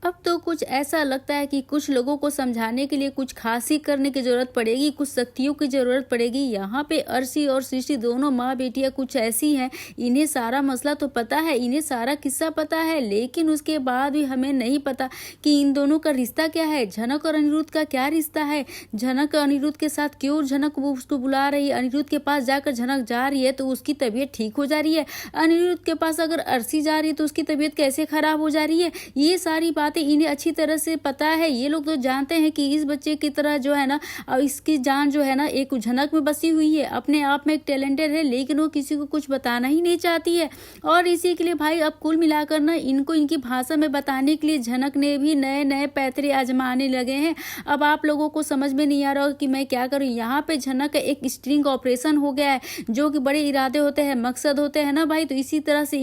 अब तो कुछ ऐसा लगता है कि कुछ लोगों को समझाने के लिए कुछ खास ही करने की जरूरत पड़ेगी, कुछ शक्तियों की जरूरत पड़ेगी। यहाँ पे अर्शी और सृष्टि दोनों माँ बेटियां कुछ ऐसी हैं, इन्हें सारा मसला तो पता है, इन्हें सारा किस्सा पता है, लेकिन उसके बाद भी हमें नहीं पता कि इन दोनों का रिश्ता क्या है, झनक और अनिरुद्ध का क्या रिश्ता है। झनक अनिरुद्ध के साथ क्यों झनक वो उसको बुला रही है, अनिरुद्ध के पास जाकर झनक जा रही है तो उसकी तबीयत ठीक हो जा रही है, अनिरुद्ध के पास अगर अर्शी जा रही है तो उसकी तबीयत कैसे खराब हो जा रही है। ये सारी बातें इन्हें अच्छी तरह से पता है। ये लोग तो जानते हैं कि इस बच्चे की तरह जो है ना, अब इसकी जान जो है ना एक झनक में बसी हुई है, अपने आप में एक टैलेंटेड है, लेकिन वो किसी को कुछ बताना ही नहीं चाहती है। और इसी के लिए भाई अब कुल मिलाकर ना इनको इनकी भाषा में बताने के लिए झनक ने भी नए नए पैतरे आजमाने लगे हैं। अब आप लोगों को समझ में नहीं आ रहा कि मैं क्या करूं। यहाँ पे झनक का एक स्ट्रिंग ऑपरेशन हो गया है, जो कि बड़े इरादे होते हैं, मकसद होते हैं ना भाई, तो इसी तरह से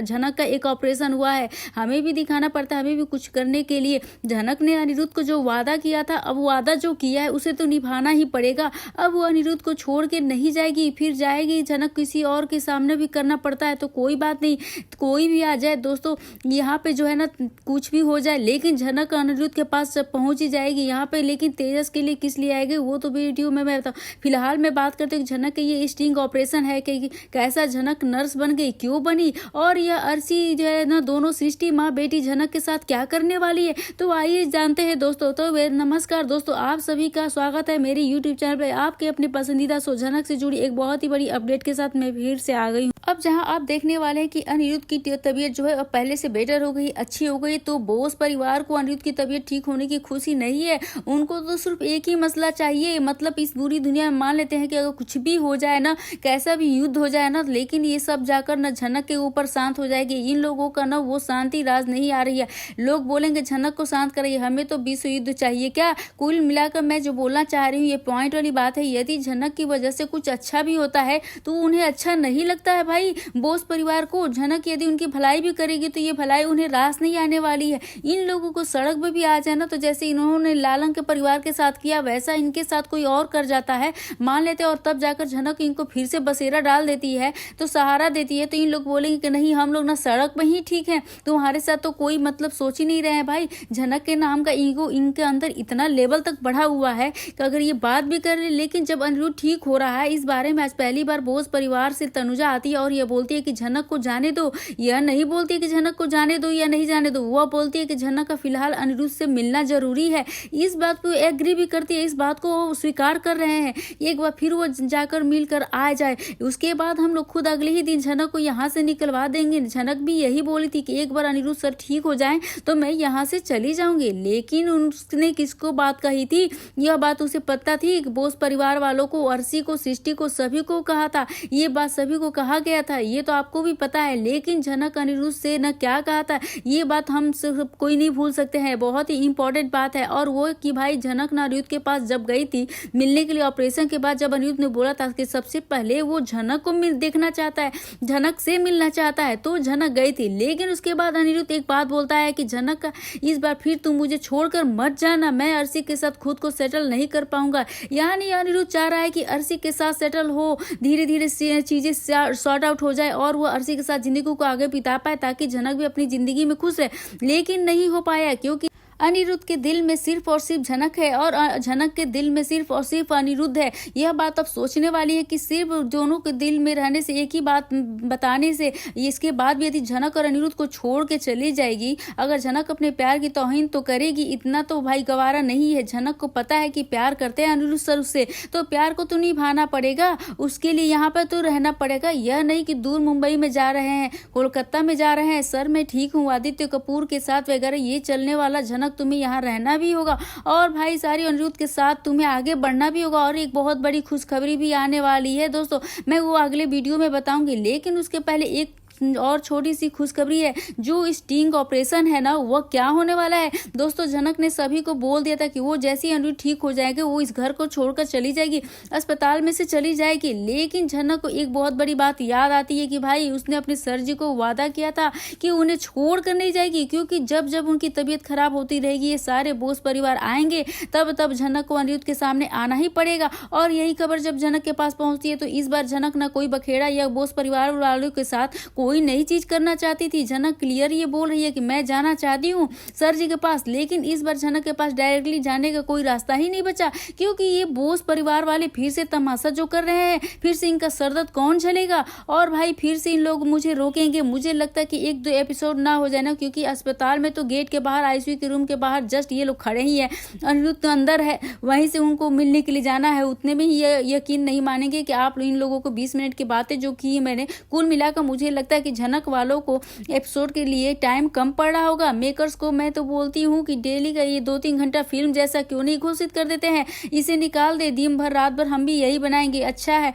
झनक का एक ऑपरेशन हुआ है। हमें भी दिखाना पड़ता है, हमें भी कुछ करने के लिए। झनक ने अनिरुद्ध को जो वादा किया था, अब वादा जो किया है उसे तो निभाना ही पड़ेगा। अब वो अनिरुद्ध को छोड़ के नहीं जाएगी, फिर जाएगी झनक किसी और के सामने भी करना पड़ता है तो कोई बात नहीं, कोई भी आ जाए दोस्तों, यहाँ पे जो है ना कुछ भी हो जाए, लेकिन झनक अनिरुद्ध के पास पहुंच ही जाएगी यहाँ पे। लेकिन तेजस के लिए किस लिए आएगी वो तो वीडियो में मैं बताऊँ। फिलहाल मैं बात करती हूँ झनक के ये स्टिंग ऑपरेशन है कि कैसा झनक नर्स बन गई, क्यों बनी, और यह अर्शी जो है ना दोनों सृष्टि माँ बेटी झनक के साथ क्या करने वाली है, तो आइए जानते हैं दोस्तों। तो नमस्कार दोस्तों, आप सभी का स्वागत है मेरे YouTube चैनल पर। आपके अपने पसंदीदा शो झनक से जुड़ी एक बहुत ही बड़ी अपडेट के साथ मैं फिर से आ गई हूँ। अब जहां आप देखने वाले हैं कि अनिरुद्ध की तबीयत जो है अब पहले से बेटर हो गई, अच्छी हो गई, तो बोस परिवार को अनिरुद्ध की तबीयत ठीक होने की खुशी नहीं है। उनको तो सिर्फ एक ही मसला चाहिए, मतलब इस बुरी दुनिया में मान लेते हैं कि अगर कुछ भी हो जाए ना, कैसा भी युद्ध हो जाए ना, लेकिन ये सब जाकर ना झनक के ऊपर शांत हो जाएगी। इन लोगों का ना वो शांति राज नहीं आ रही है। लोग बोलेंगे झनक को शांत करिए, हमें तो विश्व युद्ध चाहिए क्या। कुल मिलाकर मैं जो बोलना चाह रही हूँ ये पॉइंट वाली बात है, यदि झनक की वजह से कुछ अच्छा भी होता है तो उन्हें अच्छा नहीं लगता है भाई बोस परिवार को। झनक यदि उनकी भलाई भी करेगी तो ये भलाई उन्हें रास नहीं आने वाली है। इन लोगों को सड़क पे भी आ जाए ना, तो जैसे इन्होंने लालन के परिवार के साथ किया वैसा इनके साथ कोई और कर जाता है मान लेते, और तब जाकर झनक इनको फिर से बसेरा डाल देती है, तो सहारा देती है, तो इन लोग बोलेंगे कि नहीं हम लोग ना सड़क में ही ठीक है, तुम्हारे साथ तो कोई मतलब सोच ही नहीं रहे हैं भाई। झनक के नाम का ईगो इनके अंदर इतना लेवल तक बढ़ा हुआ है कि अगर ये बात भी कर ले, लेकिन जब अनिरुद्ध ठीक हो रहा है इस बारे में आज पहली बार बोस परिवार से तनुजा आती है और ये बोलती है कि झनक को जाने दो। यह नहीं बोलती है कि झनक को जाने दो या नहीं जाने दो, वह बोलती है कि झनक का फिलहाल अनिरुद्ध से मिलना जरूरी है। इस बात को एग्री भी करती है, इस बात को स्वीकार कर रहे हैं, एक बार फिर वो जाकर मिलकर आ जाए, उसके बाद हम लोग खुद अगले ही दिन झनक को यहाँ से निकलवा देंगे। झनक भी यही बोली थी कि एक बार अनिरुद्ध सर ठीक हो जाए तो मैं यहाँ से चली जाऊंगी, लेकिन उसने किसको बात कही थी, यह बात उसे पता थी। बोस परिवार वालों को, अर्शी को, सृष्टि को, सभी को कहा था, ये बात सभी को कहा गया था, ये तो आपको भी पता है। लेकिन झनक अनिरुद्ध से न क्या कहा था, ये बात हम सब कोई नहीं भूल सकते हैं, बहुत ही इंपॉर्टेंट बात है। और वो कि भाई झनक अनिरुद्ध के पास जब गई थी मिलने के लिए ऑपरेशन के बाद, जब अनिरुद्ध ने बोला था कि सबसे पहले वो झनक को देखना चाहता है, झनक से मिलना चाहता है, तो झनक गई थी। लेकिन उसके बाद अनिरुद्ध एक बात बोलता है कि झनक इस बार फिर तुम मुझे छोड़कर मत जाना, मैं अर्शी के साथ खुद को सेटल नहीं कर पाऊंगा। यानी अनिरुद्ध चाह रहा है कि अर्शी के साथ सेटल हो, धीरे धीरे चीजें सॉर्ट आउट हो जाए और वो अर्शी के साथ जिंदगी को आगे बिता पाए, ताकि झनक भी अपनी जिंदगी में खुश रहे। लेकिन नहीं हो पाया, क्योंकि अनिरुद्ध के दिल में सिर्फ और सिर्फ झनक है और झनक के दिल में सिर्फ और सिर्फ अनिरुद्ध है। यह बात अब सोचने वाली है कि सिर्फ दोनों के दिल में रहने से, एक ही बात बताने से, इसके बाद भी यदि झनक और अनिरुद्ध को छोड़ के चली जाएगी, अगर झनक अपने प्यार की तौहीन तो करेगी, इतना तो भाई गवारा नहीं है। झनक को पता है कि प्यार करते हैं अनिरुद्ध सर उससे, तो प्यार को तो निभाना पड़ेगा, उसके लिए यहाँ पर तो रहना पड़ेगा। यह नहीं कि दूर मुंबई में जा रहे हैं, कोलकाता में जा रहे हैं, सर मैं ठीक हूँ आदित्य कपूर के साथ वगैरह, ये चलने वाला झनक तुम्हें यहाँ रहना भी होगा और भाई सारी अनिरुद्ध के साथ तुम्हें आगे बढ़ना भी होगा। और एक बहुत बड़ी खुशखबरी भी आने वाली है दोस्तों, मैं वो अगले वीडियो में बताऊंगी। लेकिन उसके पहले एक और छोटी सी खुशखबरी है, जो स्टिंग ऑपरेशन है ना वह क्या होने वाला है दोस्तों। झनक ने सभी को बोल दिया था कि वो जैसे ही अनिरुद्ध ठीक हो जाएंगे वो इस घर को छोड़कर चली जाएगी, अस्पताल में से चली जाएगी। लेकिन झनक को एक बहुत बड़ी बात याद आती है कि भाई उसने अपने सर जी को वादा किया था कि उन्हें छोड़ कर नहीं जाएगी, क्योंकि जब जब उनकी तबीयत खराब होती रहेगी, ये सारे बोस परिवार आएंगे, तब तब झनक को अनिरुद्ध के सामने आना ही पड़ेगा। और यही खबर जब झनक के पास पहुंचती है तो इस बार झनक ना कोई बखेड़ा या बोस परिवार वालों के साथ कोई कोई नई चीज करना चाहती थी। झनक क्लियर ये बोल रही है कि मैं जाना चाहती हूँ सर जी के पास, लेकिन इस बार झनक के पास डायरेक्टली जाने का कोई रास्ता ही नहीं बचा, क्योंकि ये बोस परिवार वाले फिर से तमाशा जो कर रहे हैं, फिर से इनका सरदर्द कौन झेलेगा और भाई फिर से इन लोग मुझे रोकेंगे। मुझे लगता है कि 1-2 एपिसोड ना हो जाए ना, क्योंकि अस्पताल में तो गेट के बाहर आईसीयू के रूम के बाहर जस्ट ये लोग खड़े ही है, अनिरुद्ध तो अंदर है, वहीं से उनको मिलने के लिए जाना है। उतने में ही ये यकीन नहीं मानेंगे कि आप इन लोगों को 20 मिनट की बातें जो की मैंने, कुल मिलाकर मुझे लगता है कि झनक वालों को एपिसोड के लिए टाइम कम पड़ रहा होगा। मेकर्स को मैं तो बोलती हूँ कि डेली का ये 2-3 घंटा फिल्म जैसा क्यों नहीं घोषित कर देते हैं, इसे निकाल दे, दिन भर रात भर हम भी यही बनाएंगे। अच्छा है,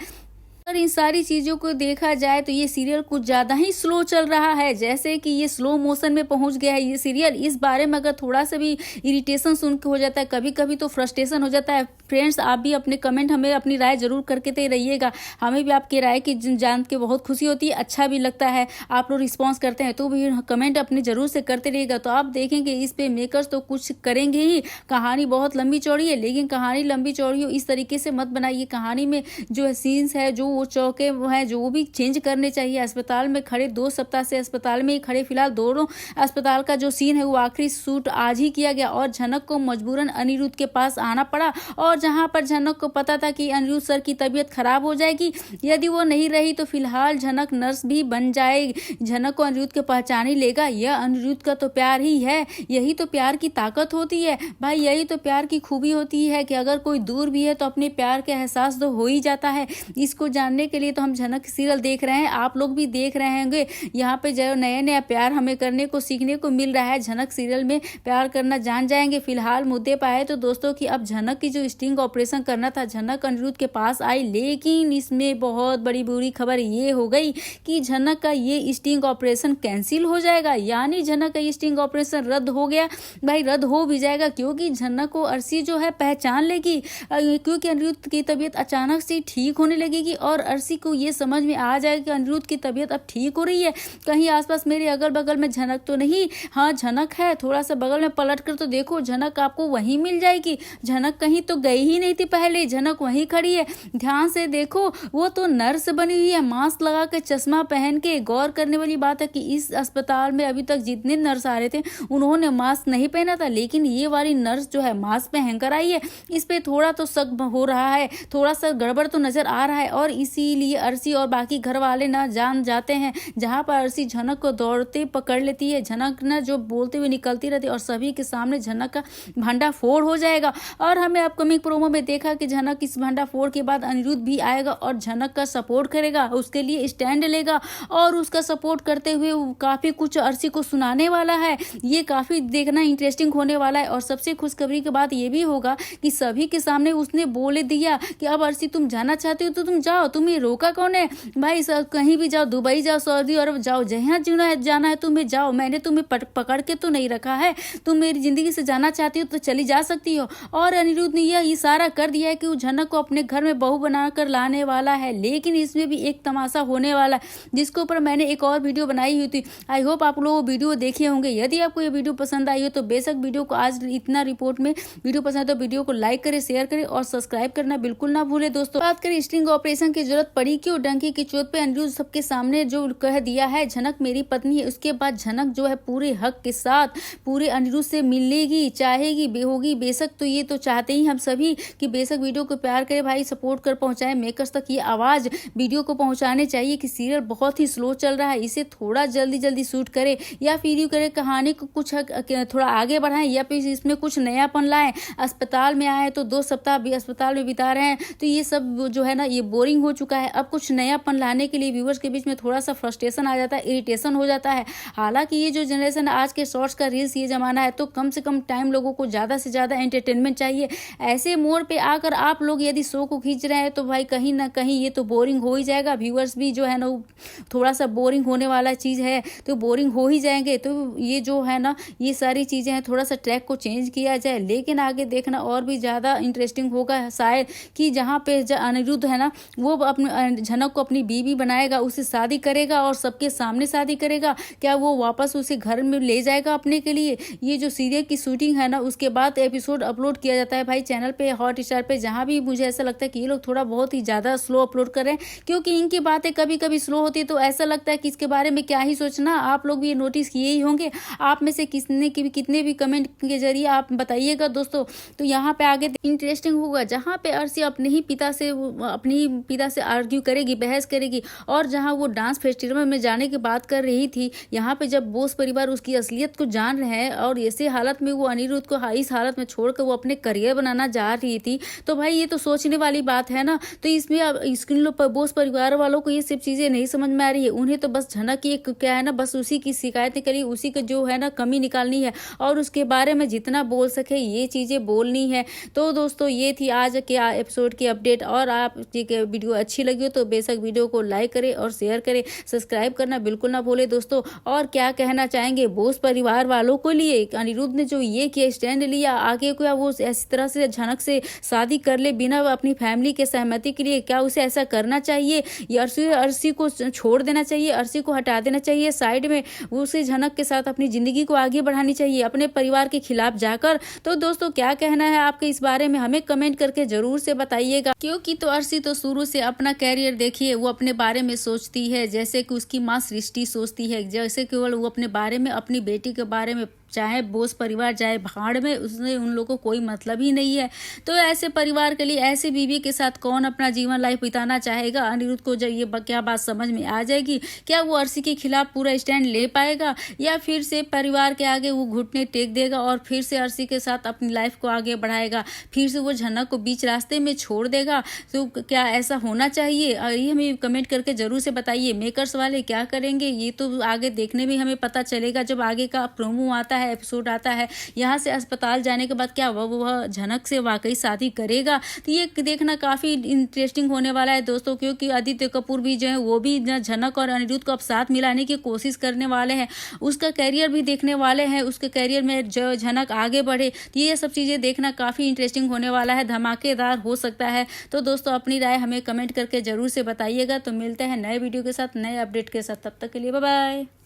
अगर इन सारी चीज़ों को देखा जाए तो ये सीरियल कुछ ज़्यादा ही स्लो चल रहा है, जैसे कि ये स्लो मोशन में पहुंच गया है ये सीरियल। इस बारे में अगर थोड़ा सा भी इरिटेशन सुन के हो जाता है, कभी कभी तो फ्रस्ट्रेशन हो जाता है। फ्रेंड्स, आप भी अपने कमेंट हमें अपनी राय जरूर करके दे रहिएगा, हमें भी आपकी राय की जान के बहुत खुशी होती है, अच्छा भी लगता है आप लोग रिस्पॉन्स करते हैं, तो भी कमेंट अपने जरूर से करते रहिएगा। तो आप देखेंगे इस पे मेकर्स तो कुछ करेंगे ही। कहानी बहुत लंबी चौड़ी है, लेकिन कहानी लंबी चौड़ी हो इस तरीके से मत बनाइए। कहानी में जो है सीन्स है, जो वो चौके वो हैं, जो भी चेंज करने चाहिए। अस्पताल में खड़े 2 सप्ताह से अस्पताल में ही खड़े, फिलहाल दोनों अस्पताल का जो सीन है वो आखिरी शूट आज ही किया गया और झनक को मजबूरन अनिरुद्ध के पास आना पड़ा। और जहां पर झनक को पता था कि अनिरुद्ध सर की तबीयत खराब हो जाएगी, यदि वो नहीं रही तो फिलहाल झनक नर्स भी बन जाएगी। झनक को अनिरुद्ध के पहचान ही लेगा। यह अनिरुद्ध का तो प्यार ही है, यही तो प्यार की ताकत होती है भाई, यही तो प्यार की खूबी होती है कि अगर कोई दूर भी है तो अपने प्यार के एहसास तो हो ही जाता है। इसको जानने के लिए तो हम झनक सीरियल देख रहे हैं, आप लोग भी देख रहे होंगे। यहाँ पे जो नया नया प्यार हमें करने को सीखने को मिल रहा है, झनक सीरियल में प्यार करना जान जाएंगे। फिलहाल मुद्दे पर आए तो दोस्तों कि अब झनक की जो स्टिंग ऑपरेशन करना था, झनक अनिरुद्ध के पास आई, लेकिन इसमें बहुत बड़ी बुरी खबर ये हो गई कि झनक का ये स्टिंग ऑपरेशन कैंसिल हो जाएगा, यानी झनक का ये स्टिंग ऑपरेशन रद्द हो गया। भाई रद्द हो भी जाएगा क्योंकि झनक को अर्शी जो है पहचान लेगी, क्योंकि अनिरुद्ध की तबीयत अचानक से ठीक होने लगेगी और अर्शी को ये समझ में आ जाएगा कि अनिरुद्ध की तबीयत अब ठीक हो रही है। कहीं आसपास मेरे अगल बगल में झनक तो नहीं, हाँ झनक है, थोड़ा सा बगल में पलट कर तो देखो, झनक आपको वहीं मिल जाएगी। झनक कहीं तो गई ही नहीं थी पहले, झनक वहीं खड़ी है, ध्यान से देखो, वो तो नर्स बनी हुई है, मास्क लगा के, चश्मा पहन के। गौर करने वाली बात है कि इस अस्पताल में अभी तक जितने नर्स आ रहे थे उन्होंने मास्क नहीं पहना था, लेकिन ये वाली नर्स जो है मास्क पहन कर आई है। इस पे थोड़ा तो शक हो रहा है, थोड़ा सा गड़बड़ तो नजर आ रहा है और इसीलिए अर्शी और बाकी घर वाले ना जान जाते हैं। जहां पर अर्शी झनक को दौड़ते पकड़ लेती है, झनक ना जो बोलते हुए निकलती रहती और सभी के सामने झनक का भंडा फोड़ हो जाएगा। और हमें अपकमिंग प्रोमो में देखा कि झनक इस भंडा फोड़ के बाद अनिरुद्ध भी आएगा और झनक का सपोर्ट करेगा, उसके लिए स्टैंड लेगा और उसका सपोर्ट करते हुए काफी कुछ अर्शी को सुनाने वाला है। ये काफी देखना इंटरेस्टिंग होने वाला है। और सबसे खुशखबरी की बात ये भी होगा कि सभी के सामने उसने बोले दिया कि अब अर्शी तुम जाना चाहते हो तो तुम जाओ, तुम्हें रोका कौन है भाई, सब कहीं भी जाओ, दुबई जाओ, सऊदी अरब जाओ, जहाँ जाना है तुम्हें जाओ, मैंने तुम्हें पकड़ के तो नहीं रखा है, तुम मेरी जिंदगी से जाना चाहती हो तो चली जा सकती हो। और अनिरुद्ध ने यह इशारा कर दिया है कि वो झनक को अपने घर में बहू बनाकर लाने वाला है, लेकिन इसमें भी एक तमाशा होने वाला है जिसके ऊपर मैंने एक और वीडियो बनाई हुई थी। आई होप आप लोग वो वीडियो देखे होंगे। यदि आपको ये वीडियो पसंद आई हो तो बेशक वीडियो को आज इतना रिपोर्ट में वीडियो पसंद है तो वीडियो को लाइक करें, शेयर करें और सब्सक्राइब करना बिल्कुल ना भूले। दोस्तों बात करें स्टिंग ऑपरेशन की जरूरत पड़ी क्यों, डंकी की चोट पे अनिरुद्ध सबके सामने जो कह दिया है झनक मेरी पत्नी है, उसके बाद झनक जो है पूरे हक के साथ पूरे अनिरुद्ध से मिलेगी, चाहेगी, होगी बेशक। तो ये तो चाहते ही हम सभी कि बेशक वीडियो को प्यार करे भाई, सपोर्ट कर पहुंचाए, मेकर्स तक ये आवाज वीडियो को पहुंचाने चाहिए कि सीरियल बहुत ही स्लो चल रहा है, इसे थोड़ा जल्दी शूट करे या फिर यूं करे कहानी को कुछ थोड़ा आगे बढ़ाएं या फिर इसमें कुछ नयापन लाएं। अस्पताल में आए तो 2 सप्ताह भी अस्पताल में बिता रहे हैं तो ये सब जो है ना ये बोरिंग हो चुका है। अब कुछ नयापन लाने के लिए व्यूअर्स के बीच में थोड़ा सा फ्रस्ट्रेशन आ जाता है, इरिटेशन हो जाता है। हालांकि ये जो जनरेशन आज के शॉर्ट्स का रील्स ये जमाना है तो कम से कम टाइम लोगों को ज्यादा से ज्यादा एंटरटेनमेंट चाहिए। ऐसे मोड़ पे आकर आप लोग यदि शो को खींच रहे हैं तो भाई कहीं ना कहीं ये तो बोरिंग हो ही जाएगा। व्यूअर्स भी जो है ना थोड़ा सा बोरिंग होने वाला चीज है तो बोरिंग हो ही जाएंगे। तो ये जो है ना ये सारी चीजें हैं, थोड़ा सा ट्रैक को चेंज किया जाए, लेकिन आगे देखना और भी ज्यादा इंटरेस्टिंग होगा शायद कि जहाँ पे अनिरुद्ध है ना वो अपने झनक को अपनी बीवी बनाएगा, उससे शादी करेगा और सबके सामने शादी करेगा? क्या वो वापस उसे घर में ले जाएगा अपने के लिए? ये जो सीरियल की शूटिंग है ना, उसके बाद एपिसोड अपलोड किया जाता है भाई चैनल पे, हॉटस्टार पे, जहाँ भी मुझे ऐसा लगता है कि ये लोग थोड़ा बहुत ही ज़्यादा स्लो अपलोड कर रहे हैं, क्योंकि इनकी बातें कभी कभी स्लो होती है तो ऐसा लगता है कि इसके बारे में क्या ही सोचना। आप लोग भी ये नोटिस किए ही होंगे। आप में से कितने भी कमेंट के जरिए आप बताइएगा दोस्तों। तो यहाँ पे आगे इंटरेस्टिंग होगा, जहाँ पे अर्शी अपने ही पिता से आर्ग्यू करेगी, बहस करेगी। और जहाँ वो डांस फेस्टिवल में जाने की बात कर रही थी, यहाँ पे जब बोस परिवार उसकी असलियत को जान रहे हैं और ऐसे हालत में वो अनिरुद्ध को इस हालत में छोड़कर वो अपने करियर बनाना जा रही थी, तो भाई ये तो सोचने वाली बात है ना। तो इसमें अब इन लोग बोस परिवार वालों को ये सब चीजें नहीं समझ में आ रही है। उन्हें तो बस झनक की क्या है ना, बस उसी की शिकायतें करी, उसी का जो है ना कमी निकालनी है और उसके बारे में जितना बोल सके ये चीजें बोलनी है। तो दोस्तों ये थी आज के एपिसोड की अपडेट। और आप वीडियो अच्छी लगी हो तो बेशक वीडियो को लाइक करें और शेयर करें, सब्सक्राइब करना बिल्कुल ना भूले दोस्तों। और क्या कहना चाहेंगे बोस परिवार वालों को लिए, अनिरुद्ध ने जो ये किया, स्टैंड लिया, आगे क्या वो इस तरह से झनक से शादी कर ले बिना अपनी फैमिली के सहमति के लिए? क्या उसे ऐसा करना चाहिए या अर्शी को छोड़ देना चाहिए, अर्शी को हटा देना चाहिए साइड में, उसे झनक के साथ अपनी जिंदगी को आगे बढ़ानी चाहिए अपने परिवार के खिलाफ जाकर? तो दोस्तों क्या कहना है आपके इस बारे में हमें कमेंट करके जरूर से बताइएगा। क्योंकि तो अर्शी तो शुरू से अपना कैरियर देखिए वो अपने बारे में सोचती है, जैसे कि उसकी माँ सृष्टि सोचती है, जैसे केवल वो अपने बारे में, अपनी बेटी के बारे में, चाहे बोस परिवार जाए भाड़ में, उसने उन लोगों को कोई मतलब ही नहीं है। तो ऐसे परिवार के लिए, ऐसे बीवी के साथ कौन अपना जीवन लाइफ बिताना चाहेगा? अनिरुद्ध को जब ये क्या बात समझ में आ जाएगी, क्या वो अर्शी के खिलाफ पूरा स्टैंड ले पाएगा या फिर से परिवार के आगे वो घुटने टेक देगा और फिर से अर्शी के साथ अपनी लाइफ को आगे बढ़ाएगा, फिर से वो झनक को बीच रास्ते में छोड़ देगा? तो क्या ऐसा होना चाहिए? ये हमें कमेंट करके जरूर से बताइए। मेकर्स वाले क्या करेंगे ये तो आगे देखने में हमें पता चलेगा, जब आगे का प्रोमो आता है, एपिसोड आता है। यहाँ से अस्पताल जाने के बाद क्या वह झनक से वाकई शादी करेगा? तो ये देखना काफी इंटरेस्टिंग होने वाला है दोस्तों, क्योंकि आदित्य कपूर भी जो है वो भी झनक और अनिरुद्ध को अब साथ मिलाने की कोशिश करने वाले हैं, उसका कैरियर भी देखने वाले हैं, उसके कैरियर में जो झनक आगे बढ़े। तो ये सब चीजें देखना काफी इंटरेस्टिंग होने वाला है, धमाकेदार हो सकता है। तो दोस्तों अपनी राय हमें कमेंट करके जरूर से बताइएगा। तो मिलते हैं नए वीडियो के साथ, नए अपडेट के साथ, तब तक के लिए बाय बाय।